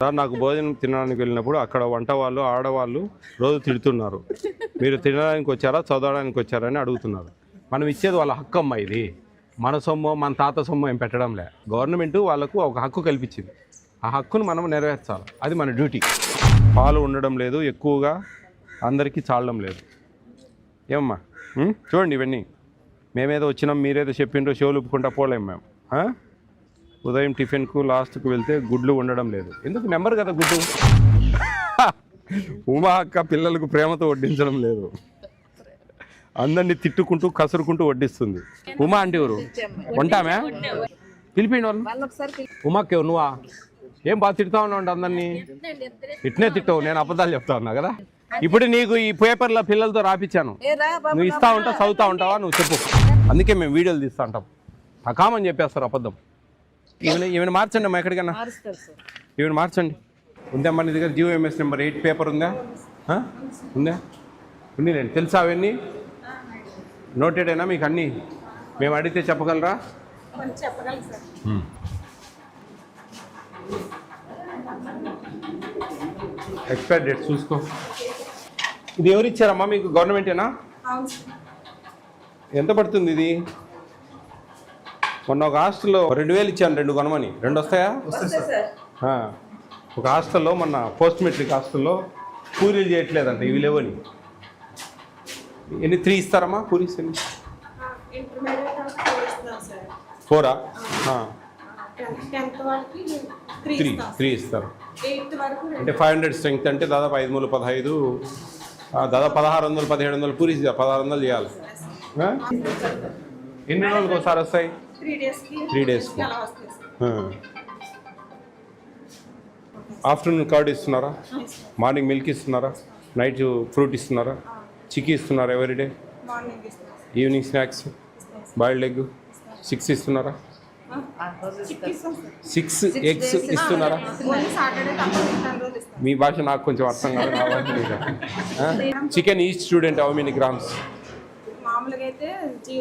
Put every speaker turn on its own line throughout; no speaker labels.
Sir నాకు భోజనం తినడానికి వెళ్ళినప్పుడు అక్కడ వంట వాళ్ళు ఆడవాళ్ళు రోజు తిడుతున్నారు. మీరు తినడానికి వచ్చారా చదవడానికి వచ్చారా అని అడుగుతున్నారు. మనం ఇచ్చేది వాళ్ళ హక్కు అమ్మ. ఇది మన సొమ్ము మన తాత సొమ్ము ఏం పెట్టడంలే. గవర్నమెంట్ వాళ్ళకు ఒక హక్కు కల్పించింది. ఆ హక్కును మనం నెరవేర్చాలి. అది మన డ్యూటీ. పాలు ఉండడం లేదు, ఎక్కువగా అందరికీ చాలడం లేదు. ఏమమ్మా చూడండి, ఇవన్నీ మేమేదో వచ్చినాం మీరేదో చెప్పిండ్రో షోలు ఒప్పుకుంటా పోలేం మేము. ఉదయం టిఫిన్కు లాస్ట్కు వెళ్తే గుడ్లు ఉండడం లేదు. ఎందుకు నెంబర్ కదా గుడ్డు. ఉమా అక్క పిల్లలకు ప్రేమతో వడ్డించడం లేదు, అందరినీ తిట్టుకుంటూ కసురుకుంటూ వడ్డిస్తుంది. ఉమా అంటే ఎవరు? వంటామే పిలిపిండి వాళ్ళు. ఉమాకి నువ్వా ఏం బాగా తిడతా ఉన్నావు అందరినీ? ఇట్నే తిట్టవు, నేను అబద్ధాలు చెప్తా ఉన్నా కదా. ఇప్పుడు నీకు ఈ పేపర్లో పిల్లలతో రాపిచ్చాను, నువ్వు ఇస్తా ఉంటావు చదువుతా ఉంటావా? నువ్వు చెప్పు. అందుకే మేము వీడియోలు తీస్తూ ఉంటాం. తకామని చెప్పేస్తారు అబద్ధం. ఈవెన్ మార్చండి అమ్మా, ఎక్కడికన్నా ఈవెన్ మార్చండి. ఉందమ్మా నీ దగ్గర GOMS నెంబర్ 8 పేపర్ ఉందా? ఉందా? ఉంది. నేను తెలుసా అవన్నీ? నోటెడేనా మీకు అన్నీ? మేము అడిగితే చెప్పగలరా? ఎక్స్పైర్ డేట్ చూసుకో. ఇది ఎవరు ఇచ్చారమ్మా మీకు? గవర్నమెంటేనా? ఎంత పడుతుంది ఇది? మొన్న ఒక హాస్టల్లో 2000 ఇచ్చాను, 2 కొనమని. 2 వస్తాయా? ఒక హాస్టల్లో మొన్న పోస్ట్ మెట్రిక్ హాస్టల్లో పూరీలు చేయట్లేదంట, ఇవి లేవని. ఎన్ని 3 ఇస్తారమ్మా పూరీస్? ఎన్ని? 4 3 ఇస్తారు. అంటే 500 స్ట్రెంగ్త్ అంటే దాదాపు 5 మూలు 15, దాదాపు 1600 1700 పూరీస్ 1600 చేయాలి. ఎన్ని రోజులకు ఒకసారి వస్తాయి? 3 డేస్కి. ఆఫ్టర్నూన్ కర్డ్ ఇస్తున్నారా? మార్నింగ్ మిల్క్ ఇస్తున్నారా? నైట్ ఫ్రూట్ ఇస్తున్నారా? చిక్కీ ఇస్తున్నారా everyday? Evening snacks boiled egg 6 ఇస్తున్నారా? 6 ఎగ్స్ ఇస్తున్నారా? మీ భాష నాకు కొంచెం అర్థం కాదు, నా భాష మీకు. Chicken each student how many grams? 170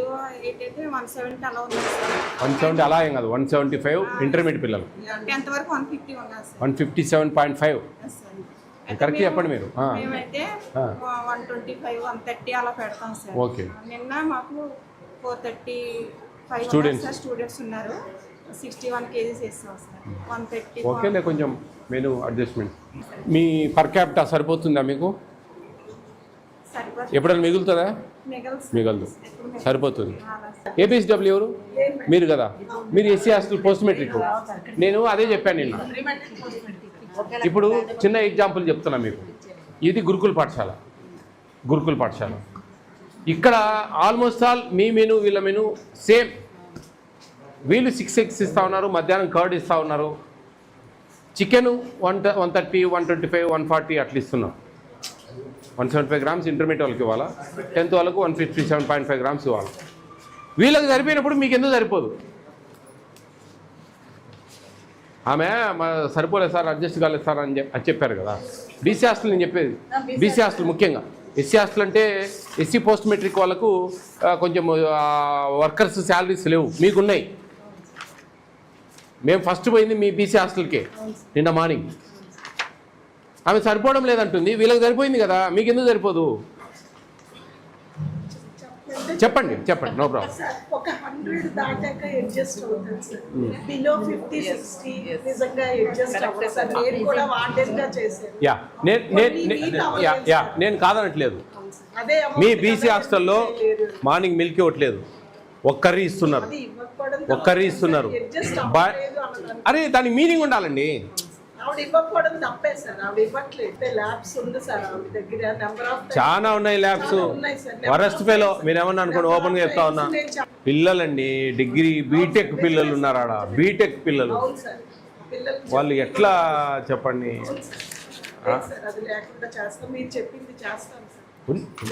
అలా ఏం కాదు, 175 ఇంటర్మీడియట్ పిల్లలు. 157.5. కరెక్ట్ చెప్పండి మీరు. ఓకే.
నిన్న మాకు 435 స్టూడెంట్స్ ఉన్నారు. 61 kgs ఇస్తాం సార్. 130.
ఓకేలే, కొంచెం మెనూ అడ్జస్ట్మెంట్. మీ పర్ క్యాపిటా సరిపోతుందా మీకు? ఎప్పుడైనా మిగులుతుందా? మిగలదు, సరిపోతుంది. ABSW ఎవరు? మీరు కదా. మీరు SC హాస్టల్ పోస్ట్ మెట్రిక్. నేను అదే చెప్పాను నిన్న. ఇప్పుడు చిన్న ఎగ్జాంపుల్ చెప్తున్నా మీకు. ఇది గురుకుల పాఠశాల. ఇక్కడ ఆల్మోస్ట్ ఆల్ మీ మెనూ వీళ్ళ మెనూ సేమ్. వీళ్ళు 6 eggs ఇస్తూ ఉన్నారు, మధ్యాహ్నం కర్డ్ ఇస్తూ ఉన్నారు. చికెను 130, 125, 140 అట్లా ఇస్తున్నారు. 175 గ్రామ్స్ ఇంటర్మీడియట్ వాళ్ళకి ఇవ్వాలా, 10th వాళ్ళకు 157.5 గ్రామ్స్ ఇవ్వాలి. వీళ్ళకి సరిపోయినప్పుడు మీకు ఎందుకు సరిపోదు? ఆమె సరిపోలేదు సార్, అడ్జస్ట్ కాలేదు సార్ అని చెప్పారు కదా. BC హాస్టల్ నేను చెప్పేది. BC హాస్టల్ ముఖ్యంగా. SC హాస్టల్ అంటే SC పోస్ట్ మెట్రిక్ వాళ్ళకు కొంచెం వర్కర్స్ శాలరీస్ లేవు, మీకున్నాయి. మేము ఫస్ట్ పోయింది మీ BC హాస్టల్కే నిన్న మార్నింగ్. ఆమె సరిపోవడం లేదంటుంది, వీళ్ళకి సరిపోయింది కదా, మీకు ఎందుకు సరిపోదు? చెప్పండి, నో ప్రాబ్లం.
ఒక 100 దాటాక అడ్జస్ట్ అవుతుంది సార్. బిలో 50, 60 నిజంగా అడ్జస్ట్ అవ్వదు సార్. నేను కూడా వాంటెడ్గా చేశాను.
నేను కాదనట్లేదు. మీ BC హాస్టల్లో మార్నింగ్ మిల్క్ ఇవ్వట్లేదు, ఒక కర్రీ ఇస్తున్నారు. అరే దానికి మీనింగ్ ఉండాలండి. చాలా ఉన్నాయి ల్యాబ్స్. వరస్ట్ ఫెలో మీరేమన్నా అనుకోండి, ఓపెన్గా చెప్తా ఉన్నా. పిల్లలండి డిగ్రీ బీటెక్ పిల్లలు ఉన్నారు ఆడ. బీటెక్ పిల్లలు వాళ్ళు ఎట్లా చెప్పండి?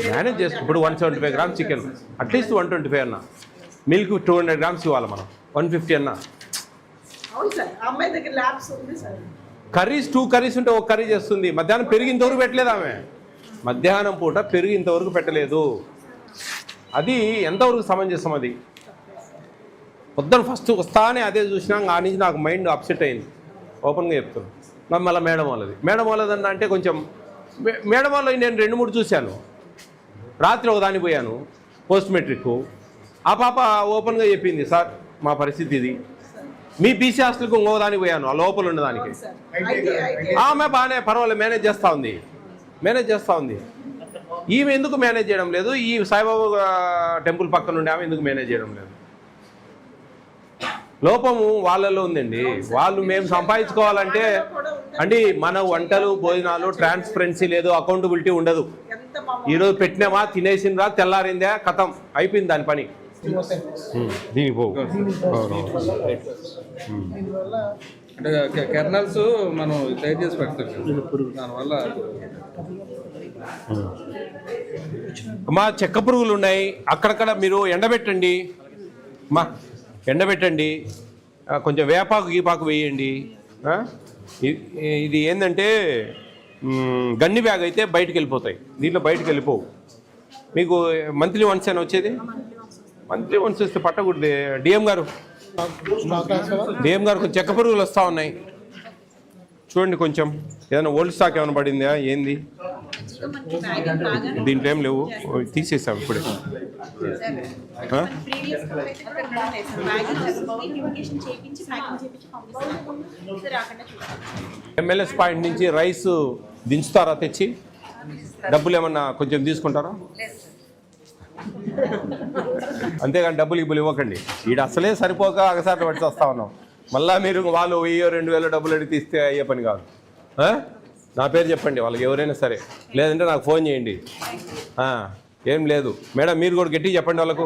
మేనేజ్ చేస్తాం. ఇప్పుడు 175 గ్రామ్స్ చికెన్, అట్లీస్ట్ 125 అన్నా. మిల్క్ 200 గ్రామ్స్ ఇవ్వాలి మనం, 150 అన్నా. కర్రీస్ 2 కర్రీస్ ఉంటే 1 కర్రీ చేస్తుంది. మధ్యాహ్నం పెరుగు ఇంతవరకు పెట్టలేదు ఆమె. మధ్యాహ్నం పూట పెరుగు ఇంతవరకు పెట్టలేదు. అది ఎంతవరకు సమంజసం? అది పొద్దున ఫస్ట్ వస్తానే అదే చూసినా ఆ నుంచి నాకు మైండ్ అప్సెట్ అయింది. ఓపెన్గా చెప్తున్నాను. మళ్ళీ మేడం వాళ్ళది అంటే కొంచెం మేడం వాళ్ళవి నేను 2-3 చూశాను. రాత్రి ఒకదానికి పోయాను పోస్ట్ మెట్రిక్. ఆ పాప ఓపెన్గా చెప్పింది, సార్ మా పరిస్థితి ఇది. మీ బీసీ హాస్టల్కి ఇంకోదానికి పోయాను, ఆ లోపల ఉండడానికి. ఆమె బాగానే పర్వాలేదు మేనేజ్ చేస్తూ ఉంది. ఈమె ఎందుకు మేనేజ్ చేయడం లేదు? ఈ సాయిబాబా టెంపుల్ పక్కన ఉండే ఆమె ఎందుకు మేనేజ్ చేయడం లేదు? లోపము వాళ్ళలో ఉందండి. వాళ్ళు మేము సంపాదించుకోవాలంటే అండి మన వంటలు భోజనాలు ట్రాన్స్పరెన్సీ లేదు, అకౌంటబిలిటీ ఉండదు. ఈరోజు పెట్టినామా తినేసిందా తెల్లారిందా కథం అయిపోయింది దాని పని. దీనికి పో
అంటే కెర్నల్స్ మనం తయారు చేసి పెడతాం దానివల్ల.
మా చెక్క పురుగులు ఉన్నాయి అక్కడక్కడ, మీరు ఎండబెట్టండి కొంచెం వేపాకు గీపాకు వేయండి. ఇది ఏంటంటే గన్ని బ్యాగ్ అయితే బయటికి వెళ్ళిపోతాయి, దీంట్లో బయటికి వెళ్ళిపోవు. మీకు మంత్లీ వన్స్ అని వచ్చేది, మంత్లీ వన్స్ వస్తే పట్టకూడదు. డిఎం గారు కొంచెం చెక్క పురుగులు వస్తూ ఉన్నాయి చూడండి. కొంచెం ఏదైనా ఓల్డ్ స్టాక్ ఏమైనా పడిందా ఏంది? దీంట్లో ఏం లేవు, తీసేసాం ఇప్పుడే. ఎంఎల్ఎస్ పాయింట్ నుంచి రైస్ దించుతారా తెచ్చి? డబ్బులు ఏమన్నా కొంచెం తీసుకుంటారా? అంతేగాని డబ్బులు ఇవ్వకండి. ఈడ అసలే సరిపోక అగసాట్లు పట్టి వస్తా ఉన్నాం. మళ్ళీ మీరు వాళ్ళు 1000-2000 డబ్బులు అడిగి తీస్తే అయ్యే పని కాదు. నా పేరు చెప్పండి వాళ్ళకి ఎవరైనా సరే, లేదంటే నాకు ఫోన్ చేయండి. ఏం లేదు మేడం, మీరు కూడా గట్టిగా చెప్పండి వాళ్ళకు.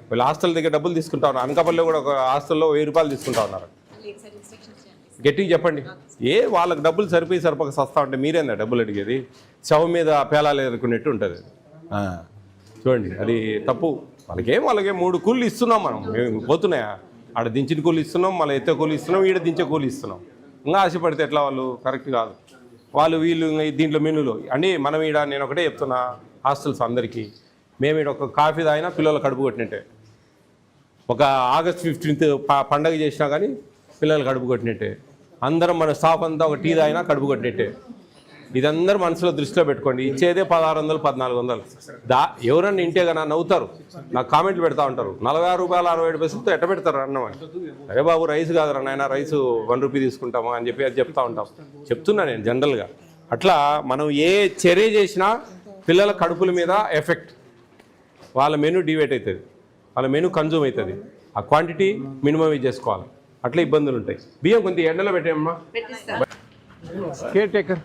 వీళ్ళు హాస్టల్ దగ్గర డబ్బులు తీసుకుంటా ఉన్నారు. అనకాపల్లిలో కూడా ఒక హాస్టల్లో 1000 రూపాయలు తీసుకుంటా ఉన్నారు. గట్టిగా చెప్పండి. వాళ్ళకి డబ్బులు సరిపోక సస్తా ఉంటే మీరేందా డబ్బులు అడిగేది? శవం మీద పేలాలు ఎదుర్కొన్నట్టు ఉంటుంది. చూడండి అది తప్పు. వాళ్ళకి 3 కూలీలు ఇస్తున్నాం మనం. మేము పోతున్నాయా? ఆడ దించిన కూలి ఇస్తున్నాం, మళ్ళీ ఎత్తే కూలి ఇస్తున్నాం, ఈడ దించే కూలి ఇస్తున్నాం. ఇంకా ఆశపడితే ఎట్లా? వాళ్ళు కరెక్ట్ కాదు. వీళ్ళు దీంట్లో మెనూలో అండి. మనం ఈడ నేను ఒకటే చెప్తున్నా హాస్టల్స్ అందరికీ, మేము ఈడ ఒక కాఫీ తాగినా పిల్లలు కడుపు కొట్టినట్టే. ఒక ఆగస్ట్ 15th పండగ చేసినా కానీ పిల్లలు కడుపు కొట్టినట్టే. అందరం మన స్టాఫ్ అంతా ఒక టీ తాగినా కడుపు కొట్టినట్టే. ఇదందరూ మనసులో దృష్టిలో పెట్టుకోండి. ఇచ్చేదే 1600-1400. ఎవరన్నా ఇంటే కన్నా నవ్వుతారు, నాకు కామెంట్లు పెడతా ఉంటారు. 46 రూపాయలు 67 పైసలతో ఎట్ట పెడతారు అన్నం అని. అరే బాబు రైస్ కాదురా నాయన, రైసు 1 రూపీ తీసుకుంటామా అని చెప్పి అది చెప్తా ఉంటాం. చెప్తున్నా నేను జనరల్గా. అట్లా మనం ఏ చర్య చేసినా పిల్లల కడుపుల మీద ఎఫెక్ట్. వాళ్ళ మెనూ డివేట్ అవుతుంది, వాళ్ళ మెనూ కన్జ్యూమ్ అవుతుంది. ఆ క్వాంటిటీ మినిమం చేసుకోవాలి. అట్లా ఇబ్బందులు ఉంటాయి. బియ్యం కొంత ఎండలో పెట్టేయమ్మా. కేర్ టేకర్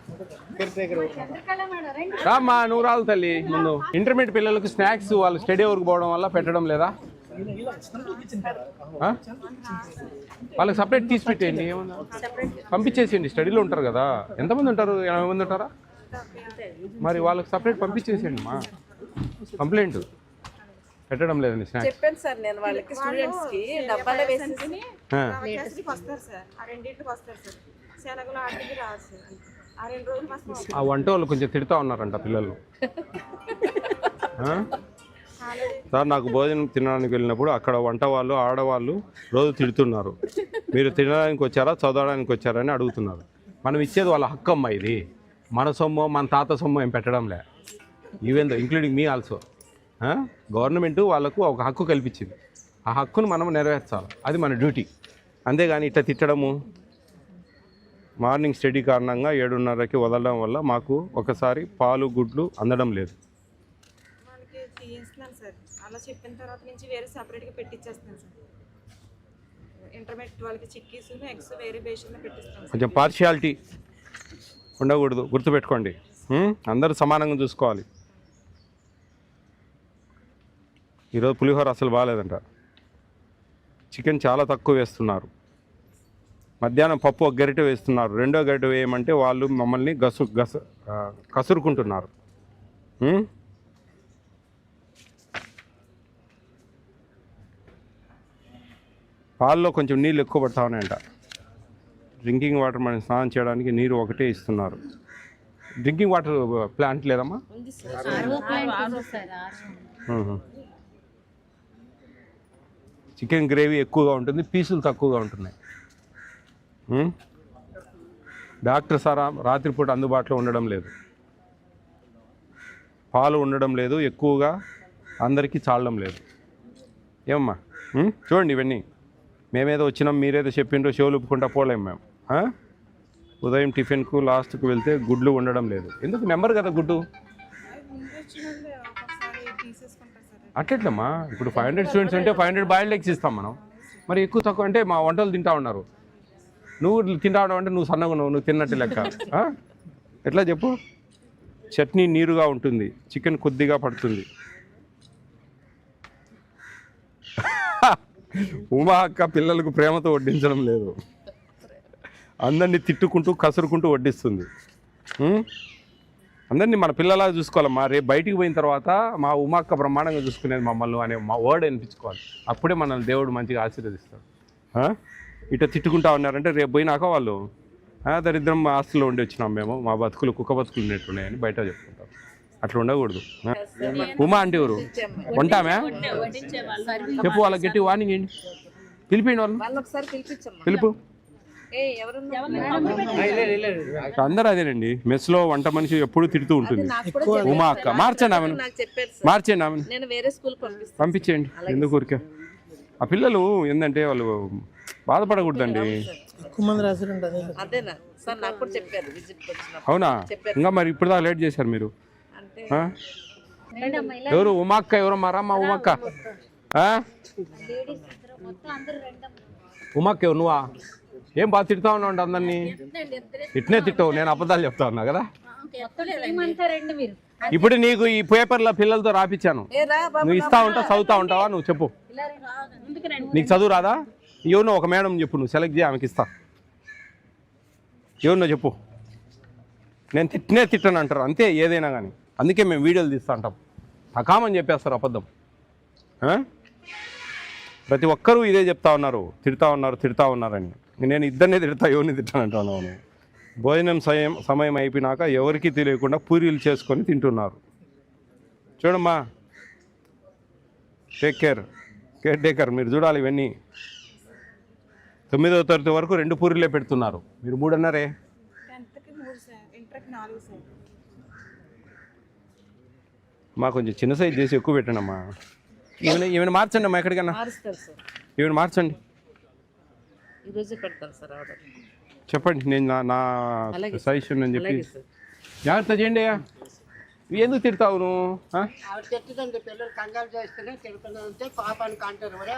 రామ్మా, నువ్వు రాదు తల్లి. ముందు ఇంటర్మీడియట్ పిల్లలకు స్నాక్స్ వాళ్ళు స్టడీ అవర్కి పోవడం వల్ల పెట్టడం లేదా? వాళ్ళకి సపరేట్ తీసి పెట్టేయండి, ఏమన్నా పంపించేసేయండి. స్టడీలో ఉంటారు కదా, ఎంతమంది ఉంటారు? 80 మంది ఉంటారా? మరి వాళ్ళకి సపరేట్ పంపించేసేయండి. మా కంప్లైంట్ పెట్టడం లేదండి స్నాక్స్.
చెప్పాను సార్ నేను వాళ్ళకి, స్టూడెంట్స్ కి డబ్బాలో వేసేసి
వస్తారు సార్, ఆ 2 వస్తారు సార్. శనగలు ఆటికి రాదు సార్. ఆ 2 రోజులు
ఆ వంట వాళ్ళు కొంచెం తిడతా ఉన్నారంట పిల్లలు. సార్ నాకు భోజనం తినడానికి వెళ్ళినప్పుడు అక్కడ వంట వాళ్ళు ఆడవాళ్ళు రోజు తిడుతున్నారు. మీరు తినడానికి వచ్చారా చదవడానికి వచ్చారని అడుగుతున్నారు. మనం ఇచ్చేది వాళ్ళ హక్కు అమ్మ. ఇది మన సొమ్ము, మన తాత సొమ్ము ఏం పెట్టడంలే. Even including me also. Government వాళ్ళకు ఒక హక్కు కల్పించింది. ఆ హక్కును మనం నెరవేర్చాలి, అది మన డ్యూటీ. అంతేగాని ఇట్లా తిట్టడము. మార్నింగ్ స్టడీ కారణంగా 7:30కి వదలడం వల్ల మాకు ఒకసారి పాలు గుడ్లు అందడం లేదు.
వాళ్ళకి తీయిస్తున్నాను సార్. అలా చెప్పిన తర్వాత నుంచి వేరే సపరేట్గా పెట్టించేస్తాను సార్. ఇంటర్మీడియట్ వాళ్ళకి చిక్కీస్ ఎగ్స్ వేరే బేషన్లో పెట్టిస్తాను.
కొంచెం పార్షియాలిటీ ఉండకూడదు, గుర్తుపెట్టుకోండి. అందరూ సమానంగా చూసుకోవాలి. ఈరోజు పులిహోర అసలు బాగాలేదంట. చికెన్ చాలా తక్కువ వేస్తున్నారు. మధ్యాహ్నం పప్పు 1 గరిటె వేస్తున్నారు. 2వ గరిటె వేయమంటే వాళ్ళు మమ్మల్ని కసురుకుంటున్నారు. పాల్లో కొంచెం నీళ్ళు ఎక్కువ పడతా ఉన్నాయంట. డ్రింకింగ్ వాటర్ మనం స్నానం చేయడానికి నీరు ఒకటే ఇస్తున్నారు. డ్రింకింగ్ వాటర్ ప్లాంట్ లేదమ్మా? చికెన్ గ్రేవీ ఎక్కువగా ఉంటుంది, పీసులు తక్కువగా ఉంటున్నాయి. డాక్టర్ సార్ రాత్రిపూట అందుబాటులో ఉండడం లేదు, పాలు ఉండడం లేదు, ఎక్కువగా అందరికీ చాలడం లేదు. ఏమమ్మా చూడండి ఇవన్నీ. మేమేదో వచ్చినాం, మీరేదో చెప్పిండ్రో షోలు ఒప్పుకుంటా పోలేం మేము. ఉదయం టిఫిన్కు లాస్ట్కు వెళ్తే గుడ్లు ఉండడం లేదు. ఎందుకు నెంబర్ కదా గుడ్డు. అట్లెట్లమ్మా, ఇప్పుడు 500 స్టూడెంట్స్ అంటే 500 బాయిల్డ్ ఎగ్స్ ఇస్తాం మనం. మరి ఎక్కువ తక్కువ అంటే మా వంటలు తింటా ఉన్నారు, నువ్వు తింటా ఉన్నావు అంటే నువ్వు సన్నగా ఉన్నావు, నువ్వు తిన్నట్టు లెక్క. ఎట్లా చెప్పు. చట్నీ నీరుగా ఉంటుంది, చికెన్ కొద్దిగా పడుతుంది. ఉమా అక్క పిల్లలకు ప్రేమతో వడ్డించడం లేదు, అందరినీ తిట్టుకుంటూ కసురుకుంటూ వడ్డిస్తుంది. అందరినీ మన పిల్లలా చూసుకోవాలమ్మా. రేపు బయటికి పోయిన తర్వాత మా ఉమా అక్క బ్రహ్మాండంగా చూసుకునేది మమ్మల్ని అనే మా వర్డ్ అనిపించుకోవాలి. అప్పుడే మనల్ని దేవుడు మంచిగా ఆశీర్వదిస్తాడు. ఇట్లా తిట్టుకుంటా ఉన్నారంటే రేపు పోయినాక వాళ్ళు దరిద్రం ఆస్తుల్లో ఉండి వచ్చినాం మేము, మా బతుకులు కుక్క బతుకులు ఉన్నట్టున్నాయని బయట చెప్పుకుంటాం. అట్లా ఉండకూడదు. ఉమా అంటే ఎవరు? ఉంటామే చెప్పు, వాళ్ళకి గట్టి వార్నింగ్ ఏంటి, పిలిపోయిన వాళ్ళు పిలుపు. అందరూ అదేనండి, మెస్లో వంట మనిషి ఎప్పుడు తిడుతూ ఉంటుంది ఉమా అక్క. మార్చండి ఆమెను, మార్చేయండి ఆమెను, పంపించేయండి. ఎందుకు ఊరికే ఆ పిల్లలు ఏంటంటే వాళ్ళు బాధపడకూడదండి. అవునా? ఇంకా మరి ఇప్పుడు దాకా లేట్ చేశారు మీరు. ఎవరు ఉమాక్క? ఎవరు మారమ్మా ఉమాక్క? ఉమాక్క ఎవరు? నువ్వా? ఏం బాగా తిడతా ఉన్నావు అంటే అందరినీ? ఇట్నే తిట్టావు, నేను అబద్ధాలు చెప్తా ఉన్నా కదా. ఇప్పుడు నీకు ఈ పేపర్లో పిల్లలతో రాపిచ్చాను, నువ్వు ఇస్తా ఉంటావు, చదువుతా ఉంటావా? నువ్వు చెప్పు, నీకు చదువు రాదా? ఎవరినో ఒక మేడం చెప్పు, నువ్వు సెలెక్ట్ చేయి, ఆమెకి ఇస్తా. ఎవరినో చెప్పు. నేను తిట్టను అంటారు అంతే, ఏదైనా కానీ. అందుకే మేము వీడియోలు తీస్తూ ఉంటాం. అకామని చెప్పేస్తారు అబద్ధం. ప్రతి ఒక్కరూ ఇదే చెప్తా ఉన్నారు, తిడతా ఉన్నారని. నేను ఇద్దరినే తిడతా, ఎవరిని తిట్టానంటాను. భోజనం సమయం అయిపోయినాక ఎవరికి తెలియకుండా పూరీలు చేసుకొని తింటున్నారు. చూడమ్మా, కేర్ టేకర్, మీరు చూడాలి ఇవన్నీ. 9వ తరగతి వరకు 2 పూరీలే పెడుతున్నారు, మీరు 3 అన్నారే. మా కొంచెం చిన్న సైజ్ చేసి ఎక్కువ పెట్టండి అమ్మా. ఈమెను మార్చండి అమ్మా, ఎక్కడికన్నా ఈమెను మార్చండి. చెప్పండి, నేను నా సజెషన్ అని చెప్పి జాగ్రత్త చేయండి. ఎందుకు తిడతావు నువ్వు?
పిల్లలు కంగారు చేస్తేనే తిడుతుంటే పాపానికి అంటారు కూడా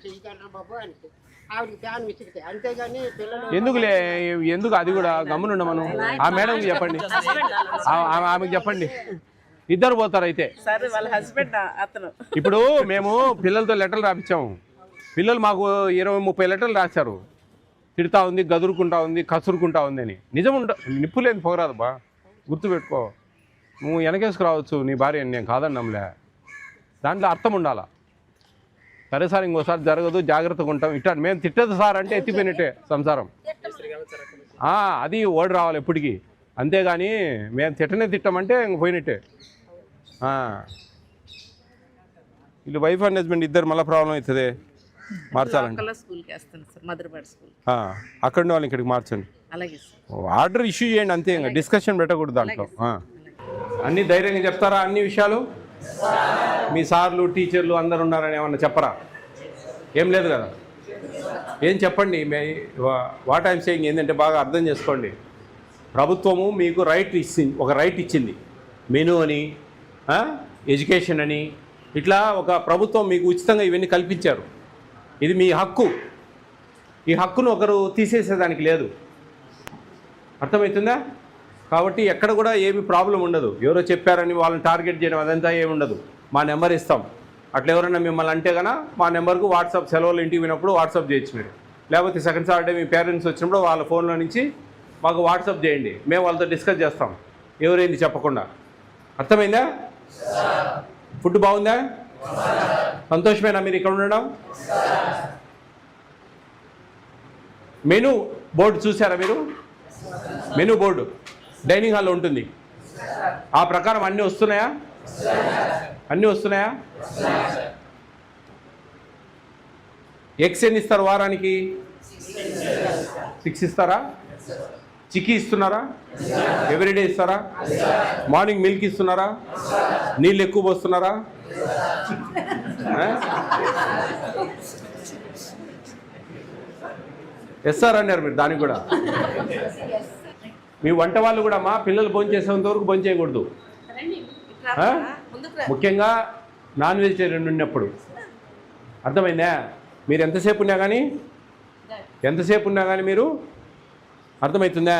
చెయ్యకంటారు బాబు అని ఆవిడకి ఫ్యాన్ విసిరితే, అంతేగాని పిల్లలు
ఎందుకు అది కూడా గమ్మునుండ. మనం ఆ మేడంకి చెప్పండి, ఆమెకి చెప్పండి, ఇద్దరు పోతారు అయితే. ఇప్పుడు మేము పిల్లలతో లెటర్లు రాపించాము, పిల్లలు మాకు 20-30 లెటర్లు రాశారు. తిడతా ఉంది, గదురుకుంటా ఉంది, కసురుకుంటా ఉంది అని. నిజం నిప్పులేని పోరాదు బా, గుర్తుపెట్టుకో. నువ్వు వెనకేసుకురావచ్చు నీ భార్యని, నేను కాదన్నాంలే, దాంట్లో అర్థం ఉండాలా. సరే సార్ ఇంకోసారి జరగదు, జాగ్రత్తగా ఉంటాం. ఇట్లా మేము తిట్టదు సార్ అంటే ఎత్తిపోయినట్టే సంసారం. అది ఓడి రావాలి ఎప్పటికీ, అంతేగాని మేము తిట్టమంటే ఇంక పోయినట్టే. వీళ్ళు వైఫ్ అండ్ హస్బెండ్ ఇద్దరు మళ్ళీ ప్రాబ్లం అవుతుంది, మార్చాలండి. అక్కడ వాళ్ళని ఇక్కడికి మార్చండి, ఆర్డర్ ఇష్యూ చేయండి అంతే, ఇంకా డిస్కషన్ పెట్టకూడదు దాంట్లో. అన్నీ ధైర్యంగా చెప్తారా అన్ని విషయాలు? మీ సార్లు టీచర్లు అందరు ఉన్నారని ఏమన్నా చెప్పరా? ఏం లేదు కదా. ఏం చెప్పండి. వాట్ ఐఎమ్ సేయింగ్ ఏంటంటే బాగా అర్థం చేసుకోండి. ప్రభుత్వము మీకు ఒక రైట్ ఇచ్చింది, మెనూ అని, ఎడ్యుకేషన్ అని, ఇట్లా ఒక ప్రభుత్వం మీకు ఉచితంగా ఇవన్నీ కల్పించారు. ఇది మీ హక్కు. ఈ హక్కును ఒకరు తీసేసేదానికి లేదు, అర్థమవుతుందా? కాబట్టి ఎక్కడ కూడా ఏమి ప్రాబ్లం ఉండదు. ఎవరో చెప్పారని వాళ్ళని టార్గెట్ చేయడం అదంతా ఏమి ఉండదు. మా నెంబర్ ఇస్తాం, అట్లా ఎవరైనా మిమ్మల్ని అంటే కన్నా మా నెంబర్కు వాట్సాప్, సెలవులు ఇంటికి వినప్పుడు వాట్సాప్ చేయొచ్చు మీరు. లేకపోతే సెకండ్ సాటర్డే మీ పేరెంట్స్ వచ్చినప్పుడు వాళ్ళ ఫోన్లో నుంచి మాకు వాట్సాప్ చేయండి, మేము వాళ్ళతో డిస్కస్ చేస్తాం ఎవరైంది చెప్పకుండా. అర్థమైందా? ఫుడ్ బాగుందా? సంతోషమేనా మీరు ఇక్కడ ఉండడం? మెనూ బోర్డు చూసారా మీరు? మెనూ బోర్డు డైనింగ్ హాల్లో ఉంటుంది. ఆ ప్రకారం అన్నీ వస్తున్నాయా? అన్నీ వస్తున్నాయా? ఎగ్స్ ఎన్ని ఇస్తారు వారానికి? 6 ఇస్తారా? చిక్కీ ఇస్తున్నారా? ఎవ్రీడే ఇస్తారా? మార్నింగ్ మిల్క్ ఇస్తున్నారా? నీళ్ళు ఎక్కువ పోస్తున్నారా? ఎస్ సార్ అన్నారు మీరు దానికి కూడా. మీ వంట వాళ్ళు కూడా మా పిల్లలు భోంచేసేంత వరకు భోంచేయకూడదు. ముఖ్యంగా నాన్ వెజిటేరియన్ ఉన్నప్పుడు. అర్థమైందా? మీరు ఎంతసేపు ఉన్నా కానీ మీరు అర్థమవుతుందా?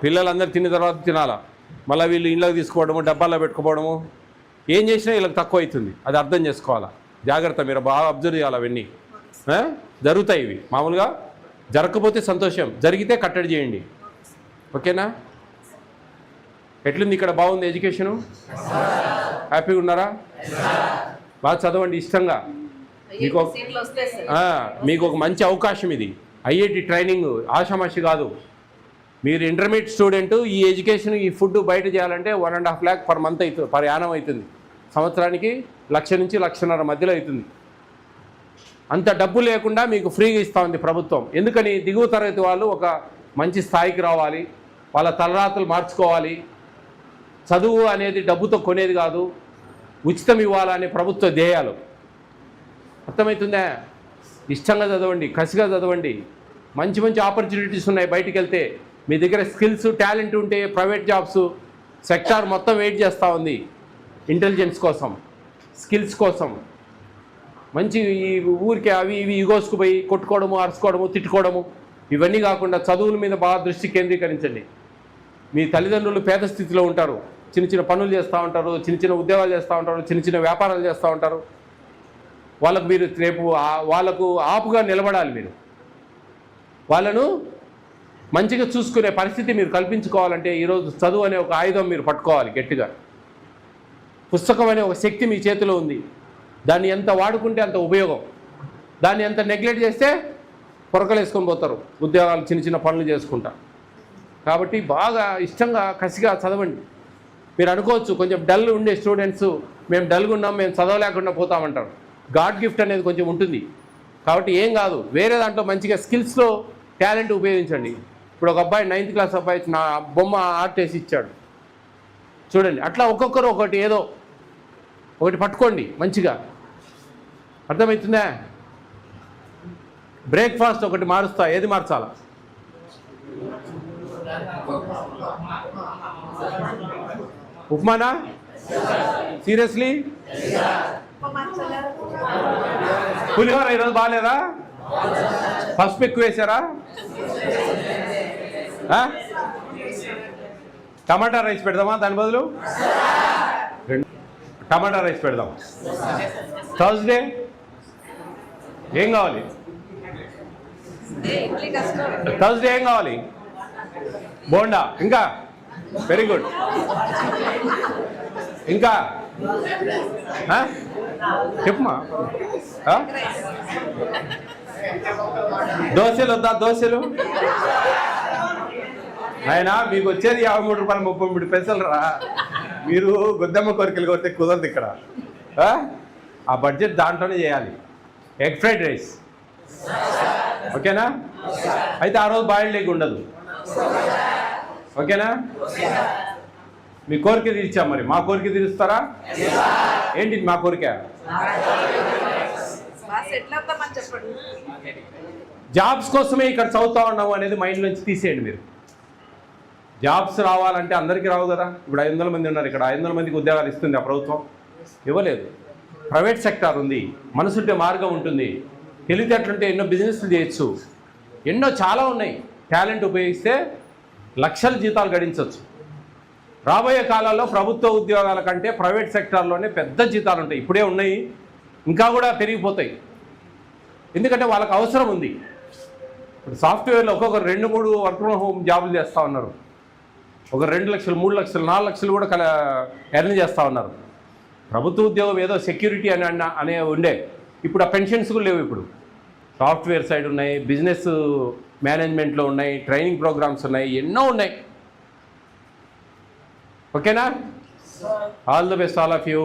పిల్లలందరూ తిన్న తర్వాత తినాలా, మళ్ళీ వీళ్ళు ఇళ్ళకి తీసుకోవడము, డబ్బాల్లో పెట్టుకోవడము, ఏం చేసినా వీళ్ళకి తక్కువ అవుతుంది. అది అర్థం చేసుకోవాలా. జాగ్రత్త, మీరు బాగా అబ్జర్వ్ చేయాలి. అవన్నీ జరుగుతాయి. ఇవి మామూలుగా జరగకపోతే సంతోషం, జరిగితే కట్టడి చేయండి. ఓకేనా? ఎట్లుంది ఇక్కడ? బాగుంది ఎడ్యుకేషను? హ్యాపీగా ఉన్నారా? బాగా చదవండి ఇష్టంగా. మీకు ఒక మంచి అవకాశం ఇది. ఐఐటి ట్రైనింగ్ ఆషామాషి కాదు. మీరు ఇంటర్మీడియట్ స్టూడెంట్, ఈ ఎడ్యుకేషన్ ఈ ఫుడ్ బయట చేయాలంటే 1.5 lakh పర్ మంత్ అవుతుంది, పర్ యానం అవుతుంది. సంవత్సరానికి 1 నుంచి 1.5 మధ్యలో అవుతుంది. అంత డబ్బు లేకుండా మీకు ఫ్రీగా ఇస్తూ ఉంది ప్రభుత్వం. ఎందుకని? దిగువ తరగతి వాళ్ళు ఒక మంచి స్థాయికి రావాలి, వాళ్ళ తలరాతలు మార్చుకోవాలి. చదువు అనేది డబ్బుతో కొనేది కాదు, ఉచితం ఇవ్వాలనే ప్రభుత్వ ధ్యేయాలు. అర్థమవుతుందా? ఇష్టంగా చదవండి, కసిగా చదవండి. మంచి మంచి ఆపర్చునిటీస్ ఉన్నాయి. బయటికి వెళ్తే మీ దగ్గర స్కిల్స్, టాలెంట్ ఉంటే ప్రైవేట్ జాబ్స్ సెక్టార్ మొత్తం వెయిట్ చేస్తూ ఉంది ఇంటెలిజెన్స్ కోసం, స్కిల్స్ కోసం. మంచి ఈ ఊరికే అవి ఇవి ఈగోస్కు పోయి కొట్టుకోవడము, అరుచుకోవడము, తిట్టుకోవడము ఇవన్నీ కాకుండా చదువుల మీద బాగా దృష్టి కేంద్రీకరించండి. మీ తల్లిదండ్రులు పేద స్థితిలో ఉంటారు, చిన్న చిన్న పనులు చేస్తూ ఉంటారు, చిన్న చిన్న ఉద్యోగాలు చేస్తూ ఉంటారు, చిన్న చిన్న వ్యాపారాలు చేస్తూ ఉంటారు. వాళ్ళకు మీరు రేపు వాళ్ళకు ఆపుగా నిలబడాలి. మీరు వాళ్ళను మంచిగా చూసుకునే పరిస్థితి మీరు కల్పించుకోవాలంటే ఈరోజు చదువు అనే ఒక ఆయుధం మీరు పట్టుకోవాలి గట్టిగా. పుస్తకం అనే ఒక శక్తి మీ చేతిలో ఉంది. దాన్ని ఎంత వాడుకుంటే అంత ఉపయోగం. దాన్ని ఎంత నెగ్లెక్ట్ చేస్తే పొరకలు వేసుకొని పోతారు, ఉద్యోగాలు చిన్న చిన్న పనులు చేసుకుంటా. కాబట్టి బాగా ఇష్టంగా కసిగా చదవండి. మీరు అనుకోవచ్చు కొంచెం డల్ ఉండే స్టూడెంట్స్, మేము డల్గా ఉన్నాం, మేము చదవలేకుండా పోతామంటారు. గాడ్ గిఫ్ట్ అనేది కొంచెం ఉంటుంది. కాబట్టి ఏం కాదు, వేరే దాంట్లో మంచిగా స్కిల్స్లో టాలెంట్ ఉపయోగించండి. ఇప్పుడు ఒక అబ్బాయి 9th క్లాస్ అబ్బాయి నా బొమ్మ ఆర్ట్ వేసి ఇచ్చాడు చూడండి. అట్లా ఒక్కొక్కరు ఒకటి ఏదో ఒకటి పట్టుకోండి మంచిగా. అర్థమవుతుందా? బ్రేక్ఫాస్ట్ ఒకటి మారుస్తా. ఏది మార్చాలా? ఉప్మానా? సీరియస్లీ? పులిహోర ఈరోజు బాగాలేదా? పసుపు ఎక్కువ వేసారా? టమాటా రైస్ పెడదామా? దాని బదులు టమాటా రైస్ పెడదాం. థర్స్డే ఏం కావాలి? థర్స్డే ఏం కావాలి? బోండా. ఇంకా? Very good. ఇంకా చెప్పుమా. దోశలు వద్దా? దోశలు ఆయన మీకు వచ్చేది 53 రూపాయలు 33 పైసలు రా. మీరు గొద్దమ్మ కోరికలు కొడితే కుదరదు ఇక్కడ. ఆ బడ్జెట్ దాంట్లోనే చేయాలి. ఎగ్ ఫ్రైడ్ రైస్ ఓకేనా? అయితే ఆ రోజు బాయిల్డ్ ఎగ్ ఉండదు. ఓకేనా? మీ కోరిక తీర్చాం. మరి మా కోరిక తీరుస్తారా? ఏంటి మా కోరిక? జాబ్స్ కోసమే ఇక్కడ చదువుతా ఉన్నాము అనేది మైండ్ నుంచి తీసేయండి మీరు. జాబ్స్ రావాలంటే అందరికీ రావు కదా. ఇప్పుడు 500 మంది ఉన్నారు ఇక్కడ. 500 మందికి ఉద్యోగాలు ఇస్తుంది ఆ ప్రభుత్వం? ఇవ్వలేదు. ప్రైవేట్ సెక్టార్ ఉంది, మనసుంటే మార్గం ఉంటుంది, తెలివితేటలుంటే ఎన్నో బిజినెస్లు చేయొచ్చు, ఎన్నో చాలా ఉన్నాయి. టాలెంట్ ఉపయోగిస్తే లక్షల జీతాలు గడించవచ్చు. రాబోయే కాలాల్లో ప్రభుత్వ ఉద్యోగాల కంటే ప్రైవేట్ సెక్టార్లోనే పెద్ద జీతాలు ఉంటాయి. ఇప్పుడే ఉన్నాయి, ఇంకా కూడా పెరిగిపోతాయి. ఎందుకంటే వాళ్ళకి అవసరం ఉంది. ఇప్పుడు సాఫ్ట్వేర్లో ఒక్కొక్కరు 2-3 వర్క్ ఫ్రమ్ హోమ్ జాబులు చేస్తూ ఉన్నారు. ఒక 2 లక్షలు 3 లక్షలు 4 లక్షలు కూడా ఎర్న్ చేస్తూ ఉన్నారు. ప్రభుత్వ ఉద్యోగం ఏదో సెక్యూరిటీ అనే ఉండే. ఇప్పుడు ఆ పెన్షన్స్ కూడా లేవు. ఇప్పుడు సాఫ్ట్వేర్ సైడ్ ఉన్నాయి, బిజినెస్ మేనేజ్మెంట్లో ఉన్నాయి, ట్రైనింగ్ ప్రోగ్రామ్స్ ఉన్నాయి, ఎన్నో ఉన్నాయి. ఓకేనా? All the best all of you.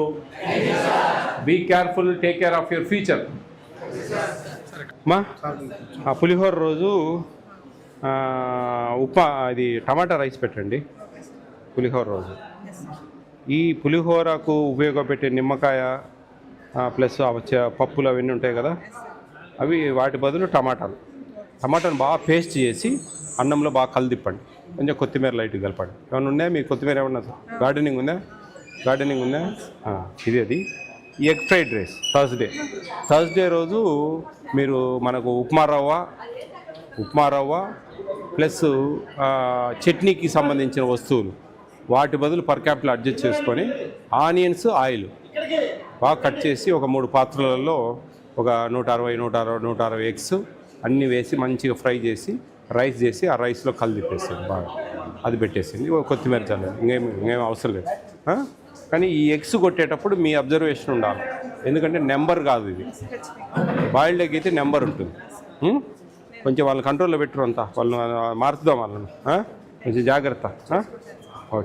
Be careful, take care of your future. మా ఆ పులిహోర రోజు ఇది టమాటా రైస్ పెట్టండి పులిహోర రోజు. ఈ పులిహోరకు ఉపయోగపెట్టే నిమ్మకాయ ప్లస్ పప్పులు అవన్నీ ఉంటాయి కదా, అవి వాటి బదులు టమాటాను బాగా పేస్ట్ చేసి అన్నంలో బాగా కలిదిప్పండి. కొంచెం కొత్తిమీర లైట్గా కలపండి. ఏమైనా ఉన్నాయా మీకు? కొత్తిమీర ఏమన్నా గార్డెనింగ్ ఉందా? ఇది అది. ఎగ్ ఫ్రైడ్ రైస్ థర్స్డే రోజు మీరు మనకు ఉప్మా రవ్వ ప్లస్ చట్నీకి సంబంధించిన వస్తువులు వాటి బదులు పర్ క్యాపిటల్ అడ్జస్ట్ చేసుకొని ఆనియన్స్ ఆయిల్ బాగా కట్ చేసి ఒక 3 పాత్రలలో ఒక 160 ఎగ్స్ అన్నీ వేసి మంచిగా ఫ్రై చేసి రైస్ చేసి ఆ రైస్లో కలిపేసింది బాగా, అది పెట్టేసింది. కొత్తిమీర చల్లండి. ఇంకేం అవసరం లేదు. కానీ ఈ ఎగ్స్ కొట్టేటప్పుడు మీ అబ్జర్వేషన్ ఉండాలి, ఎందుకంటే నెంబర్ కాదు ఇది. బాయిల్డ్ ఎగ్ అయితే నెంబర్ ఉంటుంది. కొంచెం వాళ్ళని కంట్రోల్లో పెట్టరు అంతా, వాళ్ళని మారుద్దాం వాళ్ళని, కొంచెం జాగ్రత్త.